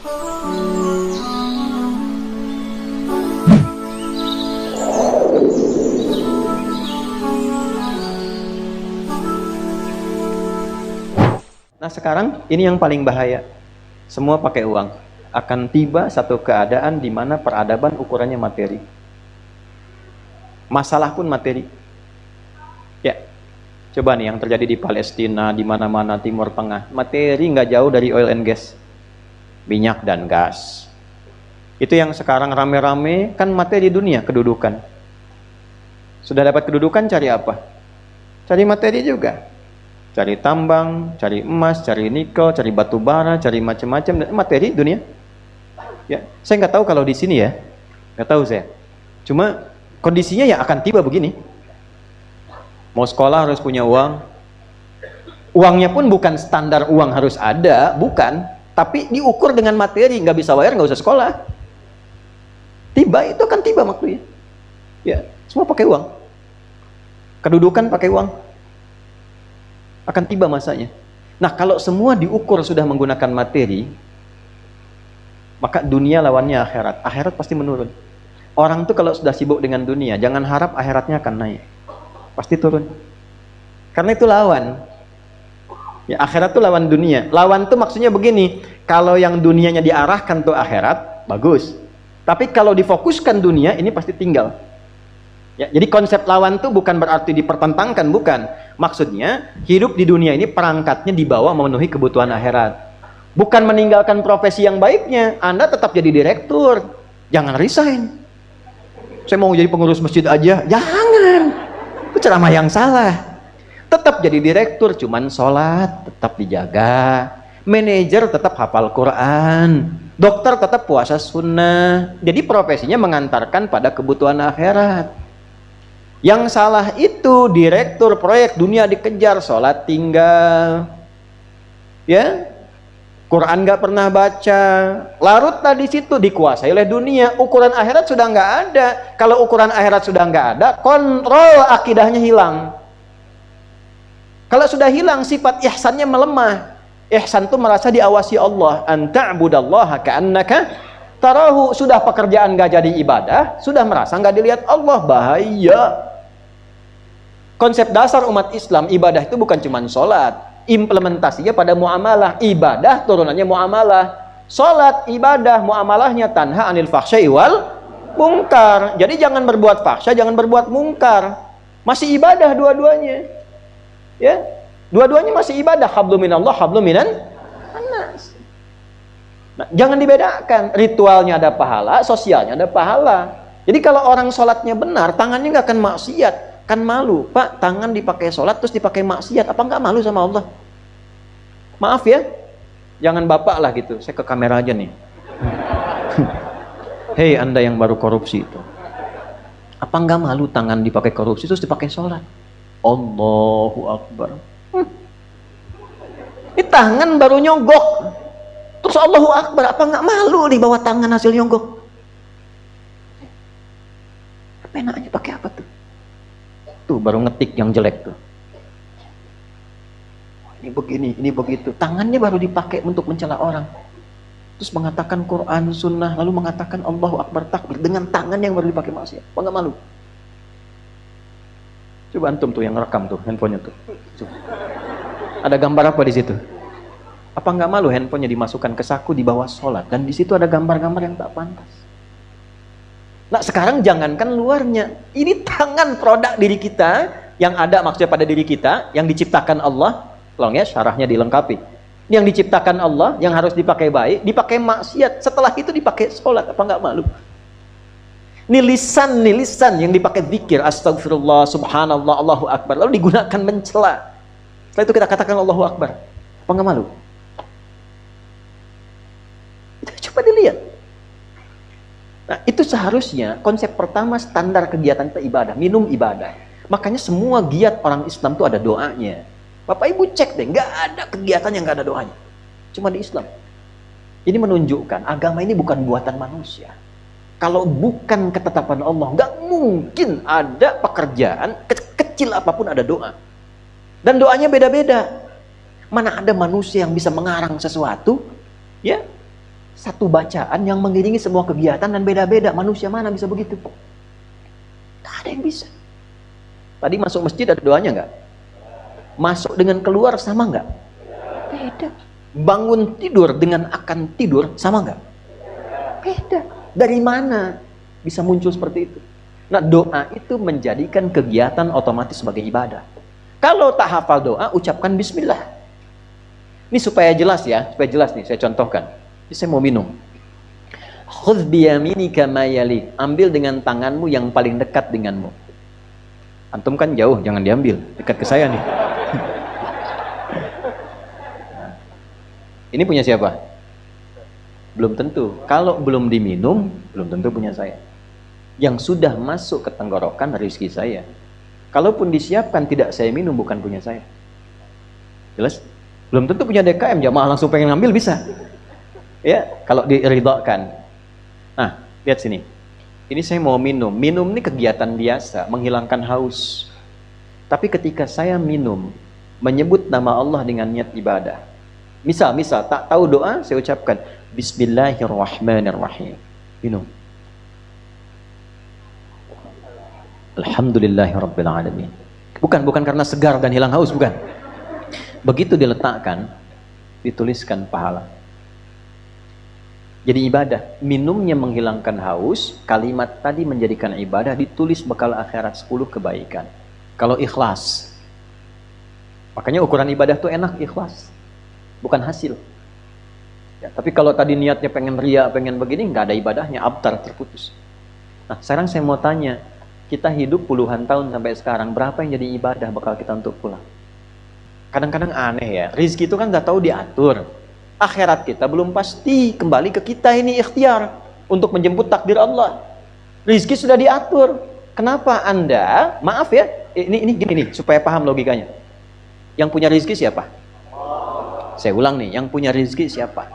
Nah sekarang ini yang paling bahaya. Semua pakai uang. Akan tiba satu keadaan di mana peradaban ukurannya materi. Masalah pun materi. Ya, coba nih yang terjadi di Palestina, di mana-mana Timur Tengah. Materi nggak jauh dari oil and gas. Minyak dan gas. Itu yang sekarang rame-rame, kan materi dunia, kedudukan. Sudah dapat kedudukan, cari apa? Cari materi juga. Cari tambang, cari emas, cari nikel, cari batu bara, cari macam-macam materi dunia. Ya, saya nggak tahu kalau di sini ya, nggak tahu saya. Cuma kondisinya ya akan tiba begini. Mau sekolah harus punya uang. Uangnya pun bukan standar uang harus ada, bukan. Tapi diukur dengan materi, nggak bisa bayar nggak usah sekolah. Tiba itu akan tiba waktunya. Ya, semua pakai uang. Kedudukan pakai uang. Akan tiba masanya. Nah, kalau semua diukur sudah menggunakan materi, maka dunia lawannya akhirat. Akhirat pasti menurun. Orang tuh kalau sudah sibuk dengan dunia, jangan harap akhiratnya akan naik. Pasti turun. Karena itu lawan. Ya, akhirat tuh lawan dunia. Lawan tuh maksudnya begini, kalau yang dunianya diarahkan tuh akhirat, bagus. Tapi kalau difokuskan dunia, ini pasti tinggal. Ya, jadi konsep lawan tuh bukan berarti dipertentangkan, bukan. Maksudnya hidup di dunia ini perangkatnya dibawa memenuhi kebutuhan akhirat. Bukan meninggalkan profesi yang baiknya. Anda tetap jadi direktur, jangan resign. Saya mau jadi pengurus masjid aja, jangan. Itu ceramah yang salah. Tetap jadi direktur, cuman sholat tetap dijaga. Manajer tetap hafal Quran. Dokter tetap puasa sunnah. Jadi profesinya mengantarkan pada kebutuhan akhirat. Yang salah itu direktur proyek dunia dikejar, sholat tinggal, ya, Quran nggak pernah baca, larut tadi situ dikuasai oleh dunia. Ukuran akhirat sudah nggak ada. Kalau ukuran akhirat sudah nggak ada, kontrol akidahnya hilang. Kalau sudah hilang, sifat ihsannya melemah. Ihsan itu merasa diawasi Allah. Anta'budallaha ka'annaka tarahu. Sudah pekerjaan nggak jadi ibadah, sudah merasa nggak dilihat Allah, bahaya. Konsep dasar umat Islam, ibadah itu bukan cuma sholat. Implementasinya pada muamalah. Ibadah turunannya muamalah. Sholat, ibadah, muamalahnya tanha anil fahsyai wal mungkar. Jadi jangan berbuat fahsya, jangan berbuat mungkar. Masih ibadah dua-duanya. Ya, dua-duanya masih ibadah. Hablum minallah, hablum minan annas. Nah, jangan dibedakan. Ritualnya ada pahala, sosialnya ada pahala. Jadi kalau orang sholatnya benar, tangannya nggak akan maksiat. Kan malu, Pak, tangan dipakai sholat terus dipakai maksiat, apa nggak malu sama Allah? Maaf ya, jangan bapak lah gitu, saya ke kamera aja nih. Hei Anda yang baru korupsi itu, apa nggak malu tangan dipakai korupsi terus dipakai sholat? Allahu Akbar. Ini tangan baru nyogok, terus Allahu Akbar, apa nggak malu nih bawa tangan hasil nyogok? Apa enaknya pakai apa tuh? Tuh baru ngetik yang jelek tuh. Ini begini, ini begitu. Tangannya baru dipakai untuk mencela orang. Terus mengatakan Quran, sunnah, lalu mengatakan Allahu Akbar, takbir dengan tangan yang baru dipakai maksiat. Apa nggak malu? Coba antum tuh yang rekam tuh handphonenya tuh. Coba. Ada gambar apa di situ? Apa nggak malu handphonenya dimasukkan ke saku di bawah sholat dan di situ ada gambar-gambar yang tak pantas? Nah sekarang jangankan luarnya, ini tangan produk diri kita yang ada maksudnya pada diri kita, yang diciptakan Allah, tolong ya syarahnya dilengkapi. Yang diciptakan Allah, yang harus dipakai baik, dipakai maksiat, setelah itu dipakai sholat, apa nggak malu? Ini lisan yang dipakai zikir, astagfirullah, subhanallah, Allahu Akbar, lalu digunakan mencela. Setelah itu kita katakan Allahu Akbar, apa nggak malu? Coba dilihat. Nah, itu seharusnya konsep pertama standar kegiatan kita ibadah, minum ibadah. Makanya semua giat orang Islam itu ada doanya. Bapak Ibu cek deh, nggak ada kegiatan yang nggak ada doanya. Cuma di Islam. Ini menunjukkan agama ini bukan buatan manusia. Kalau bukan ketetapan Allah, nggak mungkin ada pekerjaan kecil apapun ada doa. Dan doanya beda-beda. Mana ada manusia yang bisa mengarang sesuatu, ya? Satu bacaan yang mengiringi semua kegiatan dan beda-beda. Manusia mana bisa begitu? Tak ada yang bisa. Tadi masuk masjid ada doanya nggak? Masuk dengan keluar sama nggak? Beda. Bangun tidur dengan akan tidur sama nggak? Beda. Dari mana bisa muncul seperti itu? Nah, doa itu menjadikan kegiatan otomatis sebagai ibadah. Kalau tak hafal doa, ucapkan bismillah. Ini supaya jelas ya, supaya jelas nih, saya contohkan. Ini saya mau minum. Khudh biyaminika ma yali. Ambil dengan tanganmu yang paling dekat denganmu. Antum kan jauh, jangan diambil. Dekat ke saya nih. Ini punya siapa? Belum tentu. Kalau belum diminum, belum tentu punya saya. Yang sudah masuk ke tenggorokan rezeki saya. Kalaupun disiapkan tidak saya minum, bukan punya saya. Jelas? Belum tentu punya DKM, jamaah langsung pengen ngambil bisa. Ya, kalau diridhakan. Nah, lihat sini. Ini saya mau minum. Minum ini kegiatan biasa, menghilangkan haus. Tapi ketika saya minum, menyebut nama Allah dengan niat ibadah. Misal, tak tahu doa, saya ucapkan Bismillahirrahmanirrahim. Minum. Alhamdulillahirrabbilalamin. Bukan karena segar dan hilang haus, bukan. Begitu diletakkan, dituliskan pahala. Jadi ibadah. Minumnya menghilangkan haus, kalimat tadi menjadikan ibadah, ditulis bekal akhirat 10 kebaikan. Kalau ikhlas. Makanya ukuran ibadah tuh enak, ikhlas. Bukan hasil. Ya, tapi kalau tadi niatnya pengen ria, pengen begini, nggak ada ibadahnya, abtar, terputus. Nah, sekarang saya mau tanya, kita hidup puluhan tahun sampai sekarang, berapa yang jadi ibadah bakal kita untuk pulang? Kadang-kadang aneh ya, rizki itu kan nggak tahu diatur. Akhirat kita belum pasti, kembali ke kita ini ikhtiar untuk menjemput takdir Allah. Rizki sudah diatur. Kenapa Anda, maaf ya, ini gini nih, supaya paham logikanya. Yang punya rizki siapa? Saya ulang nih, yang punya rizki siapa?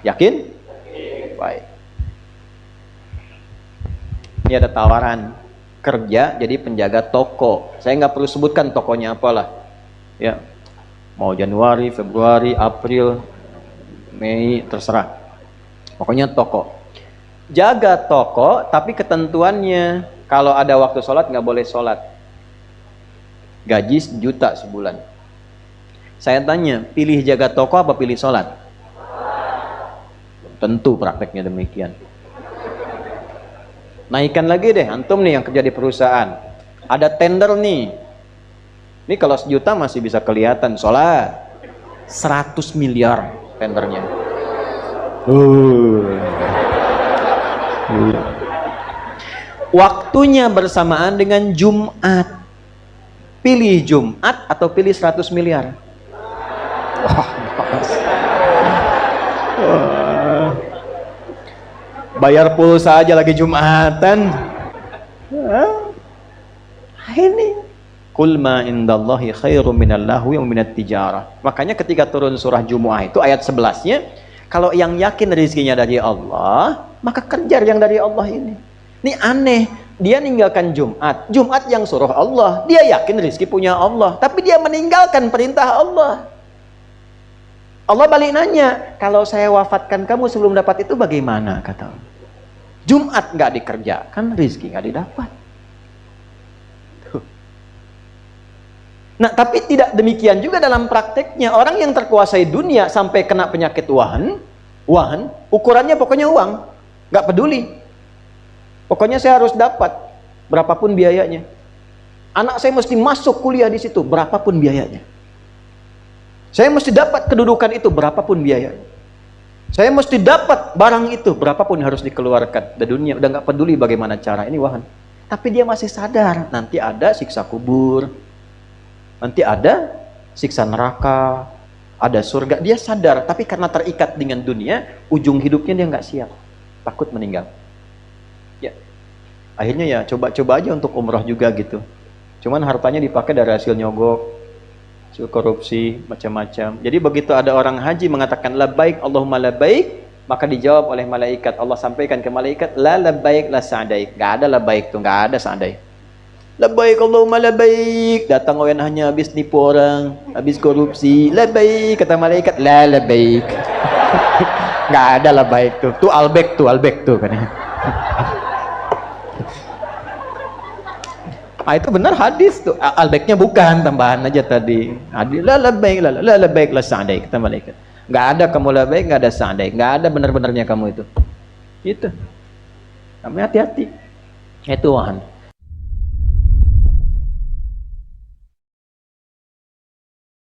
Yakin? Baik. Ini ada tawaran kerja jadi penjaga toko. Saya nggak perlu sebutkan tokonya apalah. Ya, mau Januari, Februari, April, Mei, terserah. Pokoknya toko. Jaga toko, tapi ketentuannya kalau ada waktu sholat nggak boleh sholat. Gaji 1 juta sebulan. Saya tanya, pilih jaga toko apa pilih sholat? Tentu prakteknya demikian. Naikkan lagi deh, antum nih yang kerja di perusahaan. Ada tender nih. Ini kalau 1 juta masih bisa kelihatan, sholat. 100 miliar tendernya. Waktunya bersamaan dengan Jumat. Pilih Jumat atau pilih 100 miliar? Bayar pulsa aja lagi Jumatan. Ini Qul ma indallahi khairum minal lahwi wa minat tijarah. Makanya ketika turun surah Jumu'ah itu ayat 11-nya, kalau yang yakin rezekinya dari Allah, maka kejar yang dari Allah ini. Ini aneh, dia meninggalkan Jumat. Jumat yang suruh Allah, dia yakin rezeki punya Allah, tapi dia meninggalkan perintah Allah. Allah balik nanya, kalau saya wafatkan kamu sebelum dapat itu bagaimana? Kata Allah. Jumat nggak dikerjakan, rezeki nggak didapat. Nah, tapi tidak demikian juga dalam prakteknya. Orang yang terkuasai dunia sampai kena penyakit wahan, ukurannya pokoknya uang, nggak peduli. Pokoknya saya harus dapat, berapapun biayanya. Anak saya mesti masuk kuliah di situ, berapapun biayanya. Saya mesti dapat kedudukan itu, berapapun biayanya. Saya mesti dapat barang itu, berapapun harus dikeluarkan. Di dunia udah nggak peduli bagaimana cara ini wahan. Tapi dia masih sadar, nanti ada siksa kubur, nanti ada siksa neraka, ada surga. Dia sadar, tapi karena terikat dengan dunia, ujung hidupnya dia nggak siap, takut meninggal. Ya, akhirnya ya coba-coba aja untuk umroh juga gitu. Cuman hartanya dipakai dari hasil nyogok, hasil korupsi, macam-macam. Jadi begitu ada orang haji mengatakan labbaik Allahumma labbaik, maka dijawab oleh malaikat. Allah sampaikan ke malaikat, la labbaik la sa'daik. Gak ada labbaik tuh, gak ada sa'daik. Labbaik Allahumma labbaik. Datang orang hanya habis nipu orang, habis korupsi. Labbaik, kata malaikat, la labbaik. Nggak ada lah baik tuh. Tuh albek tuh kan. Ah, itu benar hadis tuh. Albeknya bukan, tambahan aja tadi. Hadis la labbaik la sa'daik kata malaikat. Nggak ada kamu labbaik, nggak ada sa'daik, nggak ada benar-benarnya kamu itu. Itu. Kamu hati-hati. Itu wahan.